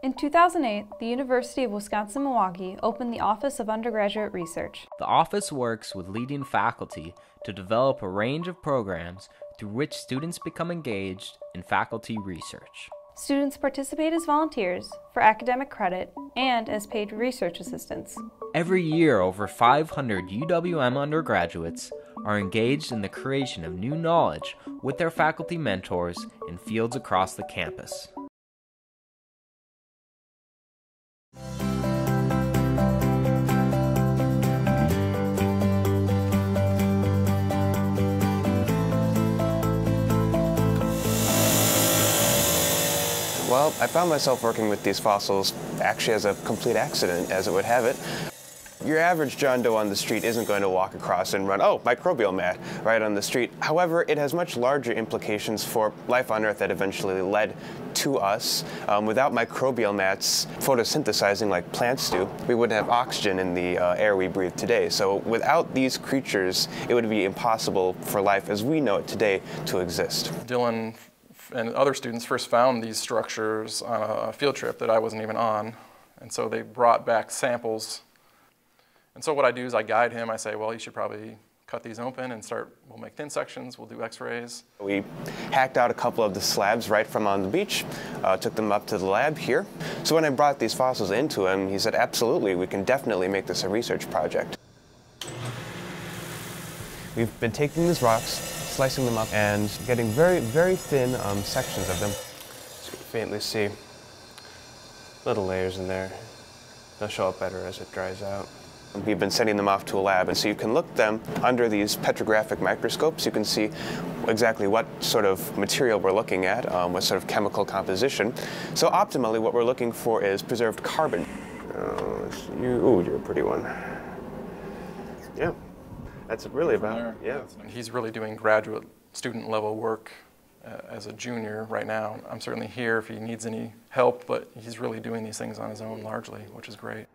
In 2008, the University of Wisconsin-Milwaukee opened the Office of Undergraduate Research. The office works with leading faculty to develop a range of programs through which students become engaged in faculty research. Students participate as volunteers for academic credit and as paid research assistants. Every year, over 500 UWM undergraduates are engaged in the creation of new knowledge with their faculty mentors in fields across the campus. Well, I found myself working with these fossils actually as a complete accident, as it would have it. Your average John Doe on the street isn't going to walk across and run, oh, microbial mat, right on the street. However, it has much larger implications for life on Earth that eventually led to us. Without microbial mats photosynthesizing like plants do, we wouldn't have oxygen in the air we breathe today. So without these creatures, it would be impossible for life as we know it today to exist. Dylan and other students first found these structures on a field trip that I wasn't even on. And so they brought back samples. And so what I do is I guide him. I say, well, you should probably cut these open and we'll make thin sections, we'll do x-rays. We hacked out a couple of the slabs right from on the beach, took them up to the lab here. So when I brought these fossils into him, he said, absolutely, we can definitely make this a research project. We've been taking these rocks, slicing them up, and getting very, very thin sections of them. So you can faintly see little layers in there. They'll show up better as it dries out. We've been sending them off to a lab, and so you can look them under these petrographic microscopes. You can see exactly what sort of material we're looking at, what sort of chemical composition. So optimally, what we're looking for is preserved carbon. Ooh, you're a pretty one. Yeah, that's really about, yeah. He's really doing graduate student level work as a junior right now. I'm certainly here if he needs any help, but he's really doing these things on his own largely, which is great.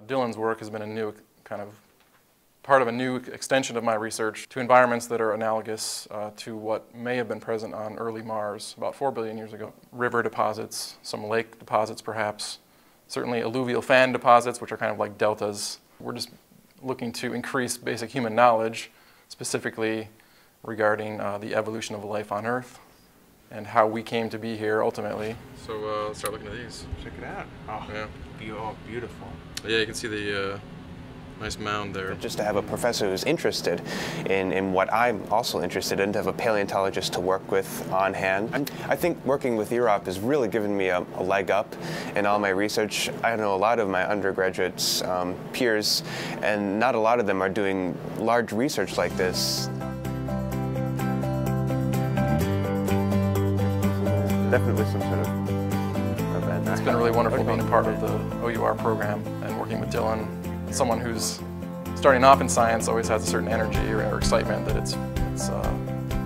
Dylan's work has been a new part of a new extension of my research to environments that are analogous to what may have been present on early Mars about 4 billion years ago. River deposits, some lake deposits perhaps, certainly alluvial fan deposits, which are kind of like deltas. We're just looking to increase basic human knowledge, specifically regarding the evolution of life on Earth and how we came to be here ultimately. So let's start looking at these. Check it out. Oh, yeah. Oh, beautiful. Yeah, you can see the nice mound there. Just to have a professor who's interested in what I'm also interested in, to have a paleontologist to work with on hand. I think working with UROP has really given me a leg up in all my research. I know a lot of my undergraduates peers, and not a lot of them are doing large research like this. Definitely some sort of event. It's been really wonderful being a part of the OUR program and working with Dylan. Someone who's starting off in science always has a certain energy or excitement that it's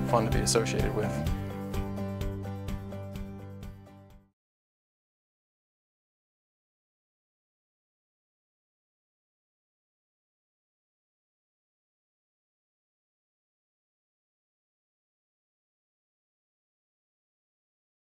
fun to be associated with.